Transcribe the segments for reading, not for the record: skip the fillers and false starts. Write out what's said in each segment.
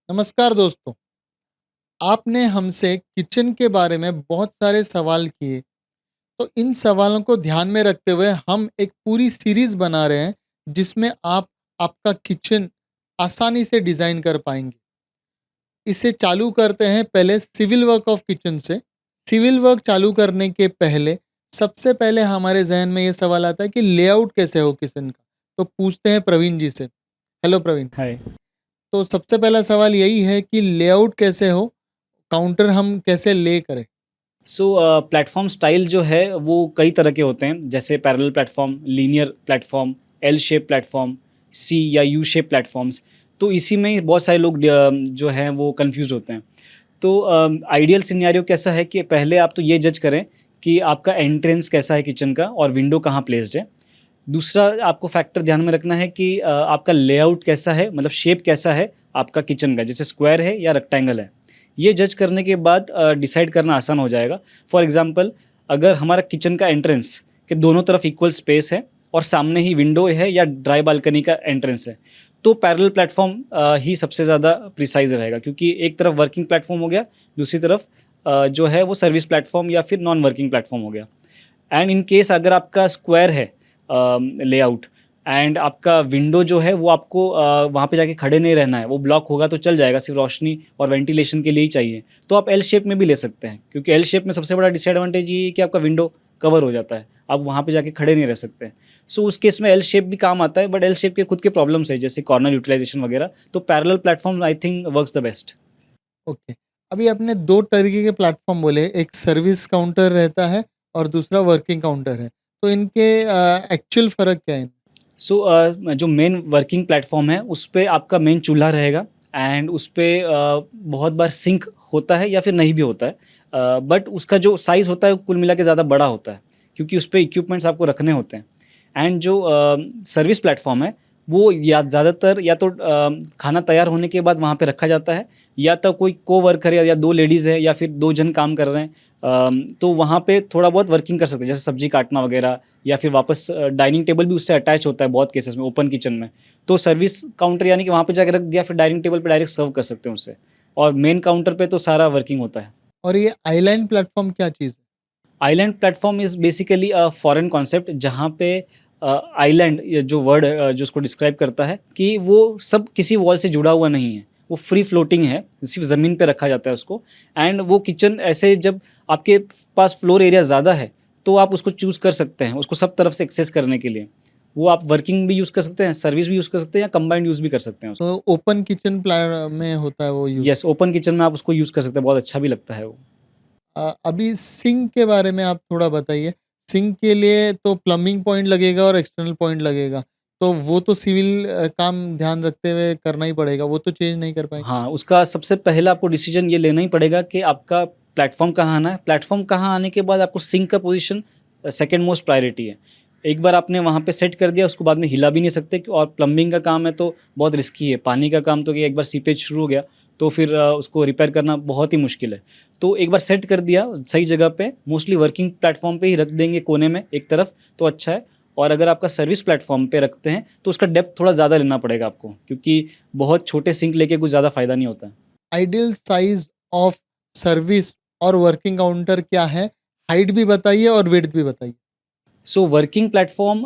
नमस्कार दोस्तों। आपने हमसे किचन के बारे में बहुत सारे सवाल किए, तो इन सवालों को ध्यान में रखते हुए हम एक पूरी सीरीज़ बना रहे हैं, जिसमें आप आपका किचन आसानी से डिज़ाइन कर पाएँगे। इसे चालू करते हैं पहले सिविल वर्क ऑफ किचन से। सिविल वर्क चालू करने के पहले सबसे पहले हमारे ज़हन में ये सवाल आता है कि लेआउट कैसे हो किचन का? तो पूछते हैं प्रवीण जी से। हेलो प्रवीण। हाय। तो सबसे पहला सवाल यही है कि लेआउट कैसे हो? काउंटर हम कैसे ले करें? प्लेटफ़ॉर्म स्टाइल जो है वो कई तरह के होते हैं, जैसे parallel platform, linear platform, L shape platform, C या यू शेप प्लेटफ़ॉर्म्स। तो इसी में ही बहुत सारे लोग जो हैं वो कन्फ्यूज़्ड होते हैं। तो आइडियल सिनेरियो कैसा है कि पहले आप तो ये जज करें कि आपका एंट्रेंस कैसा है किचन का और विंडो कहाँ प्लेस्ड है। दूसरा आपको फैक्टर ध्यान में रखना है कि आपका लेआउट कैसा है, मतलब शेप कैसा है आपका किचन का, जैसे स्क्वायर है या रेक्टेंगल है। ये जज करने के बाद डिसाइड करना आसान हो जाएगा। फॉर एग्ज़ाम्पल, अगर हमारा किचन का एंट्रेंस के दोनों तरफ इक्वल स्पेस है और सामने ही विंडो है या ड्राई बालकनी का एंट्रेंस है, तो पैरेलल प्लेटफ़ॉर्म ही सबसे ज़्यादा प्रिसाइज़ रहेगा, क्योंकि एक तरफ वर्किंग प्लेटफ़ॉर्म हो गया, दूसरी तरफ जो है वो सर्विस प्लेटफ़ॉर्म या फिर नॉन वर्किंग प्लेटफ़ॉर्म हो गया। एंड इन केस अगर आपका स्क्वायर है लेआउट एंड आपका विंडो जो है वो आपको वहाँ पे जाके खड़े नहीं रहना है, वो ब्लॉक होगा तो चल जाएगा, सिर्फ रोशनी और वेंटिलेशन के लिए ही चाहिए, तो आप एल शेप में भी ले सकते हैं, क्योंकि एल शेप में सबसे बड़ा डिसएडवांटेज ये है कि आपका विंडो कवर हो जाता है, आप वहाँ पे जाके खड़े नहीं रह सकते हैं। सो उस केस में एल शेप भी काम आता है, बट एल शेप के खुद के प्रॉब्लम्स है, जैसे कॉर्नर यूटिलाइजेशन वगैरह। तो parallel platform I think works the best. Okay. अभी आपने 2 तरीके के प्लेटफ़ॉर्म बोले, एक सर्विस काउंटर रहता है और दूसरा वर्किंग काउंटर है। तो इनके एक्चुअल फ़र्क क्या है? जो मेन वर्किंग प्लेटफॉर्म है उस पे आपका मेन चूल्हा रहेगा एंड उस पे बहुत बार सिंक होता है या फिर नहीं भी होता है, बट उसका जो साइज़ होता है वो कुल मिला के ज़्यादा बड़ा होता है, क्योंकि उस पे इक्विपमेंट्स आपको रखने होते हैं। एंड जो सर्विस प्लेटफॉर्म है वो या ज़्यादातर या तो खाना तैयार होने के बाद वहाँ पे रखा जाता है, या तो कोई कोवर्कर है या 2 लेडीज़ है या फिर 2 जन काम कर रहे हैं, तो वहाँ पे थोड़ा बहुत वर्किंग कर सकते हैं, जैसे सब्ज़ी काटना वगैरह, या फिर वापस डाइनिंग टेबल भी उससे अटैच होता है बहुत केसेस में ओपन किचन में। तो सर्विस काउंटर यानी कि वहाँ पे जाके रख दिया, फिर डाइनिंग टेबल पे डायरेक्ट सर्व कर सकते हैं उससे, और मेन काउंटर पे तो सारा वर्किंग होता है। और ये आइलैंड प्लेटफ़ॉर्म क्या चीज़ है? Island platform is basically a foreign concept, जहाँ पे आइलैंड ये जो वर्ड जो उसको डिस्क्राइब करता है कि वो सब किसी वॉल से जुड़ा हुआ नहीं है। वो फ्री फ्लोटिंग है, सिर्फ़ ज़मीन पे रखा जाता है उसको। एंड वो किचन ऐसे, जब आपके पास फ्लोर एरिया ज़्यादा है, तो आप उसको चूज़ कर सकते हैं, उसको सब तरफ से एक्सेस करने के लिए। वो आप वर्किंग भी यूज़ कर सकते हैं, सर्विस भी यूज़ कर सकते हैं, या कंबाइंड यूज़ भी कर सकते हैं उसको। तो ओपन किचन में होता है वो यूज़। येस, ओपन किचन में आप उसको यूज़ कर सकते हैं, बहुत अच्छा भी लगता है वो। अभी सिंक के बारे में आप थोड़ा बताइए। सिंक के लिए तो प्लम्बिंग पॉइंट लगेगा और एक्सटर्नल पॉइंट लगेगा। तो वो तो सिविल काम ध्यान रखते हुए करना ही पड़ेगा, वो तो चेंज नहीं कर पाएँगे। हाँ, उसका सबसे पहले आपको डिसीज़न ये लेना ही पड़ेगा कि आपका प्लेटफ़ॉर्म कहाँ आना है। प्लेटफ़ॉर्म कहाँ आने के बाद आपको सिंक का पोज़ीशन सेकंड मोस्ट प्रायोरिटी है। एक बार आपने वहाँ पे सेट कर दिया, उसको बाद में हिला भी नहीं सकते, और प्लम्बिंग का काम है तो बहुत रिस्की है। पानी का काम तो क्या, एक बार सीपेज शुरू हो गया तो फिर उसको रिपेयर करना बहुत ही मुश्किल है। तो एक बार सेट कर दिया सही जगह पे, मोस्टली वर्किंग प्लेटफ़ॉर्म पे ही रख देंगे कोने में एक तरफ, तो अच्छा है। और अगर आपका सर्विस प्लेटफ़ॉर्म पे रखते हैं तो उसका डेप्थ थोड़ा ज़्यादा लेना पड़ेगा आपको, क्योंकि बहुत छोटे सिंक लेके कुछ ज़्यादा फ़ायदा नहीं होता है। आइडियल साइज़ ऑफ सर्विस और वर्किंग काउंटर क्या है? हाइट भी बताइए और विड्थ भी बताइए। वर्किंग प्लेटफ़ॉर्म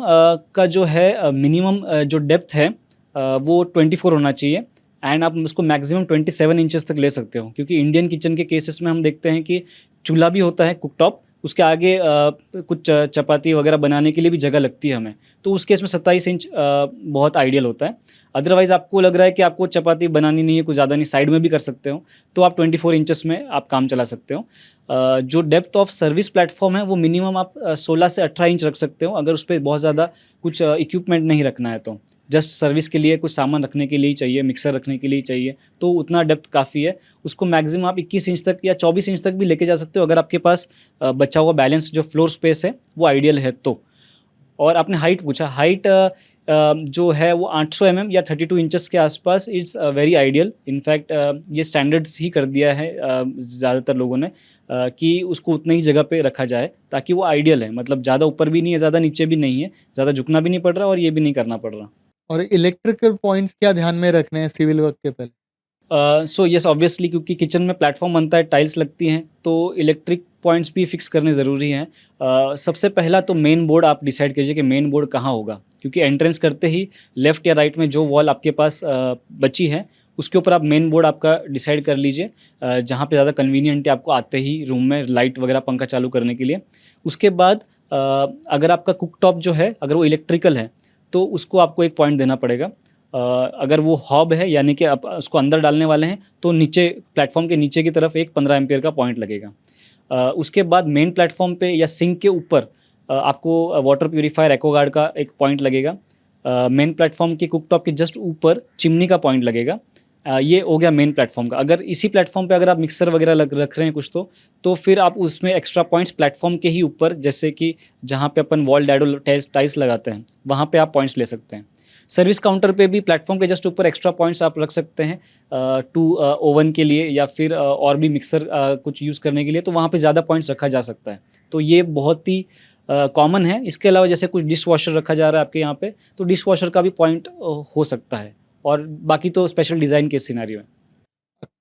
का जो है मिनिमम जो डेप्थ है वो 24 होना चाहिए, एंड आप उसको मैक्सिमम 27 इंचेस तक ले सकते हो, क्योंकि इंडियन किचन के केसेस में हम देखते हैं कि चूल्हा भी होता है कुकटॉप, उसके आगे कुछ चपाती वगैरह बनाने के लिए भी जगह लगती है हमें, तो उस केस में 27 इंच बहुत आइडियल होता है। अदरवाइज़ आपको लग रहा है कि आपको चपाती बनानी नहीं है, कुछ ज़्यादा नहीं, साइड में भी कर सकते हो, तो आप 24 इंचेस में आप काम चला सकते हो। जो डेप्थ ऑफ सर्विस प्लेटफ़ॉर्म है वो मिनिमम आप 16 से 18 इंच रख सकते हो, अगर उस पे बहुत ज़्यादा कुछ इक्विपमेंट नहीं रखना है तो। जस्ट सर्विस के लिए कुछ सामान रखने के लिए ही चाहिए, मिक्सर रखने के लिए ही चाहिए, तो उतना डेप्थ काफ़ी है। उसको मैक्सिमम आप 21 इंच तक या 24 इंच तक भी लेके जा सकते हो, अगर आपके पास बचा हुआ बैलेंस जो फ्लोर स्पेस है वो आइडियल है तो। और आपने हाइट पूछा, हाइट जो है वो 800 या 32 इंचेस के आसपास इट्स वेरी आइडियल। इनफैक्ट ये स्टैंडर्ड्स ही कर दिया है ज़्यादातर लोगों ने, कि उसको उतनी ही जगह पे रखा जाए ताकि वो आइडियल है, मतलब ज़्यादा ऊपर भी नहीं है, ज़्यादा नीचे भी नहीं है, ज़्यादा झुकना भी नहीं पड़ रहा और ये भी नहीं करना पड़ रहा। और इलेक्ट्रिकल पॉइंट्स क्या ध्यान में रखने हैं सिविल वर्क के पहले? सो यस ऑब्वियसली क्योंकि किचन में प्लेटफॉर्म बनता है, टाइल्स लगती हैं, तो इलेक्ट्रिक पॉइंट्स भी फिक्स करने ज़रूरी हैं। सबसे पहला तो मेन बोर्ड आप डिसाइड कीजिए कि मेन बोर्ड कहाँ होगा, क्योंकि एंट्रेंस करते ही लेफ्ट या राइट में जो वॉल आपके पास बची है, उसके ऊपर आप मेन बोर्ड आपका डिसाइड कर लीजिए, जहाँ पे ज़्यादा कन्वीनियंट है आपको आते ही रूम में लाइट वगैरह पंखा चालू करने के लिए। उसके बाद अगर आपका कुक टॉप जो है अगर वो इलेक्ट्रिकल है, तो उसको आपको एक पॉइंट देना पड़ेगा। अगर वो हॉब है यानी कि आप उसको अंदर डालने वाले हैं, तो नीचे प्लेटफॉर्म के नीचे की तरफ एक 15 एम्पीयर का पॉइंट लगेगा। उसके बाद मेन प्लेटफॉर्म पे या सिंक के ऊपर आपको वाटर प्यूरीफायर एक्वागार्ड का एक पॉइंट लगेगा। मेन प्लेटफॉर्म के कुकटॉप के जस्ट ऊपर चिमनी का पॉइंट लगेगा। ये हो गया मेन प्लेटफॉर्म का। अगर इसी प्लेटफॉर्म पे अगर आप मिक्सर वगैरह रख रहे हैं कुछ, तो फिर आप उसमें एक्स्ट्रा पॉइंट्स प्लेटफॉर्म के ही ऊपर, जैसे कि जहाँ पे अपन वॉल डैडो टाइल्स लगाते हैं, वहाँ पे आप पॉइंट्स ले सकते हैं। सर्विस काउंटर पे भी प्लेटफॉर्म के जस्ट ऊपर एक्स्ट्रा पॉइंट्स आप रख सकते हैं टू ओवन के लिए या फिर और भी मिक्सर कुछ यूज़ करने के लिए, तो वहाँ पे ज़्यादा पॉइंट्स रखा जा सकता है। तो ये बहुत ही कॉमन है। इसके अलावा जैसे कुछ डिश वॉशर रखा जा रहा है आपके यहाँ पे, तो डिश वॉशर का भी पॉइंट हो सकता है, और बाकी तो स्पेशल डिज़ाइन के सिनेरियो है।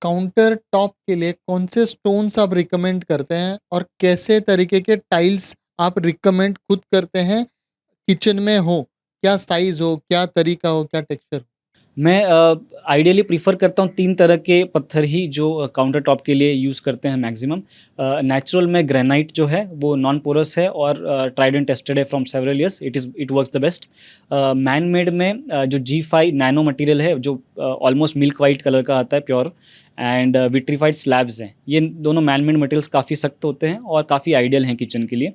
काउंटर टॉप के लिए कौन से स्टोन्स आप रिकमेंड करते हैं और कैसे तरीके के टाइल्स आप रिकमेंड खुद करते हैं किचन में हो? क्या साइज़ हो, क्या तरीका हो, क्या टेक्सचर हो? मैं आइडियली प्रीफ़र करता हूँ 3 तरह के पत्थर ही जो काउंटर टॉप के लिए यूज़ करते हैं मैक्सिमम। नेचुरल में ग्रेनाइट जो है वो नॉन पोरस है और ट्राइड एंड टेस्टेड है from several years, it works the best. Man made में जो G5 नैनो मटेरियल है जो ऑलमोस्ट मिल्क वाइट कलर का आता है प्योर, एंड विट्रीफाइड स्लैब्स हैं। ये दोनों मैन मेड मटेरियल्स काफ़ी सख्त होते हैं और काफ़ी आइडियल हैं किचन के लिए।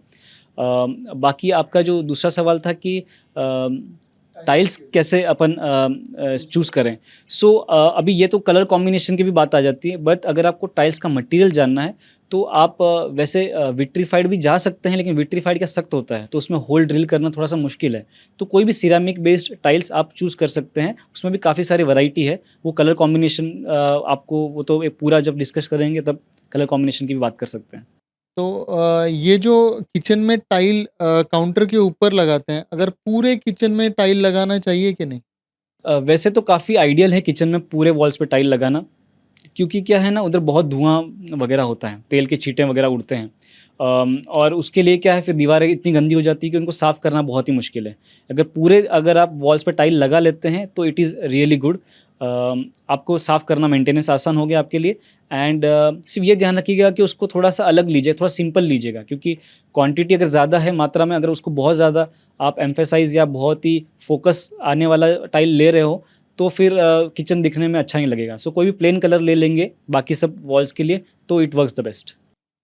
बाकी आपका जो दूसरा सवाल था कि टाइल्स कैसे अपन चूज़ करें। सो अभी ये तो कलर कॉम्बिनेशन की भी बात आ जाती है, बट अगर आपको टाइल्स का मटेरियल जानना है, तो आप वैसे विट्रीफाइड भी जा सकते हैं, लेकिन विट्रीफाइड क्या सख्त होता है, तो उसमें होल ड्रिल करना थोड़ा सा मुश्किल है। तो कोई भी सिरेमिक बेस्ड टाइल्स आप चूज़ कर सकते हैं, उसमें भी काफ़ी सारी वैरायटी है। वो कलर कॉम्बिनेशन आपको वो तो एक पूरा जब डिस्कस करेंगे तब कलर कॉम्बिनेशन की भी बात कर सकते हैं। तो ये जो किचन में टाइल काउंटर के ऊपर लगाते हैं, अगर पूरे किचन में टाइल लगाना चाहिए कि नहीं? वैसे तो काफ़ी आइडियल है किचन में पूरे वॉल्स पे टाइल लगाना, क्योंकि क्या है ना, उधर बहुत धुआँ वगैरह होता है, तेल के छींटे वगैरह उड़ते हैं। और उसके लिए क्या है, फिर दीवारें इतनी गंदी हो जाती है कि उनको साफ़ करना बहुत ही मुश्किल है। अगर आप वॉल्स पे टाइल लगा लेते हैं तो इट इज़ रियली गुड। आपको साफ़ करना, मेंटेनेंस आसान हो गया आपके लिए। एंड सिर्फ ये ध्यान रखिएगा कि उसको थोड़ा-सा अलग लीजिए, थोड़ा सिंपल लीजिएगा, क्योंकि क्वांटिटी अगर ज़्यादा है, मात्रा में अगर उसको बहुत ज़्यादा आप एम्फसाइज़ या बहुत ही फ़ोकस आने वाला टाइल ले रहे हो, तो फिर किचन दिखने में अच्छा नहीं लगेगा। सो कोई भी प्लेन कलर ले लेंगे बाकी सब वॉल्स के लिए, तो it works the best.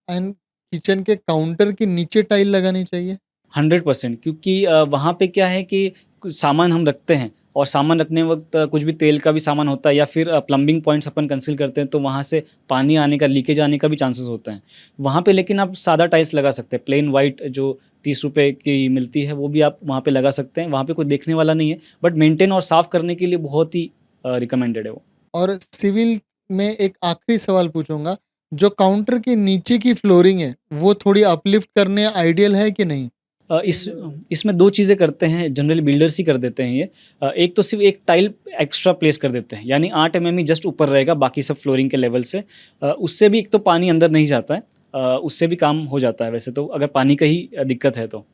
And kitchen के काउंटर के नीचे टाइल लगानी चाहिए? 100% क्योंकि वहाँ पे क्या है कि कुछ सामान हम रखते हैं, और सामान रखने वक़्त कुछ भी तेल का भी सामान होता है या फिर प्लम्बिंग पॉइंट्स अपन कंसील करते हैं, तो वहाँ से पानी आने का, लीकेज आने का भी चांसेस होता है। वहाँ पे लेकिन आप सादा टाइल्स लगा सकते हैं, प्लेन वाइट जो ₹30 की मिलती है, वो भी आप वहाँ पे लगा सकते हैं। वहाँ पे कोई देखने वाला नहीं है, बट मेंटेन और साफ़ करने के लिए बहुत ही रिकमेंडेड है वो। और सिविल में एक आखिरी सवाल पूछूँगा, जो काउंटर के नीचे की फ्लोरिंग है, वो थोड़ी अपलिफ्ट करने आइडियल है कि नहीं? इसमें 2 चीज़ें करते हैं, जनरली बिल्डर्स ही कर देते हैं ये। एक तो सिर्फ़ एक टाइल एक्स्ट्रा प्लेस कर देते हैं, यानी 8 एमएम ही जस्ट ऊपर रहेगा बाकी सब फ्लोरिंग के लेवल से। उससे भी एक तो पानी अंदर नहीं जाता है, उससे भी काम हो जाता है वैसे तो, अगर पानी का ही दिक्कत है तो।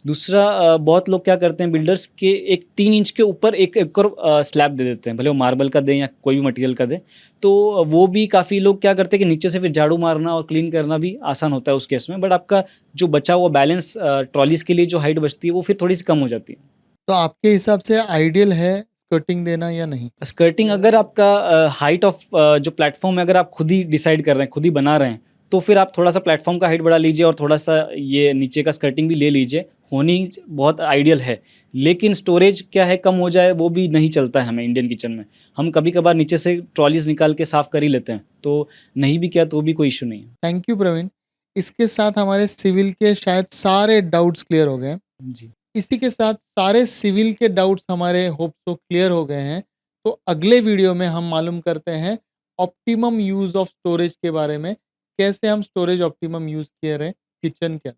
दूसरा, बहुत लोग क्या करते हैं बिल्डर्स के, एक 3 इंच के ऊपर एक और स्लैब दे देते हैं, भले वो मार्बल का दें या कोई भी मटेरियल का दें। तो वो भी काफ़ी लोग क्या करते हैं कि नीचे से फिर झाड़ू मारना और क्लीन करना भी आसान होता है उस केस में, बट आपका जो बचा हुआ बैलेंस ट्रॉलीज़ के लिए जो हाइट बचती है, वो फिर थोड़ी-सी कम हो जाती है। तो आपके हिसाब से आइडियल है स्कर्टिंग देना या नहीं? स्कर्टिंग अगर आपका हाइट ऑफ जो प्लेटफ़ॉर्म है, अगर आप खुद ही डिसाइड कर रहे हैं, खुद ही बना रहे हैं, तो फिर आप थोड़ा-सा प्लेटफ़ॉर्म का हाइट बढ़ा लीजिए और थोड़ा-सा ये नीचे का स्कर्टिंग भी ले लीजिए, होनी बहुत आइडियल है। लेकिन स्टोरेज क्या है, कम हो जाए वो भी नहीं चलता है हमें इंडियन किचन में। हम कभी-कभार नीचे से ट्रॉलीज़ निकाल के साफ़ कर ही लेते हैं, तो नहीं भी किया तो भी कोई इश्यू नहीं है। Thank you Praveen. इसके साथ हमारे सिविल के शायद सारे डाउट्स क्लियर हो गए हैं। जी। इसी के साथ सारे सिविल के डाउट्स हमारे होप सो क्लियर हो गए हैं। तो अगले वीडियो में हम मालूम करते हैं ऑप्टिमम यूज़ ऑफ स्टोरेज के बारे में, कैसे हम स्टोरेज ऑप्टिमम यूज़ किए रहे किचन के अंदर।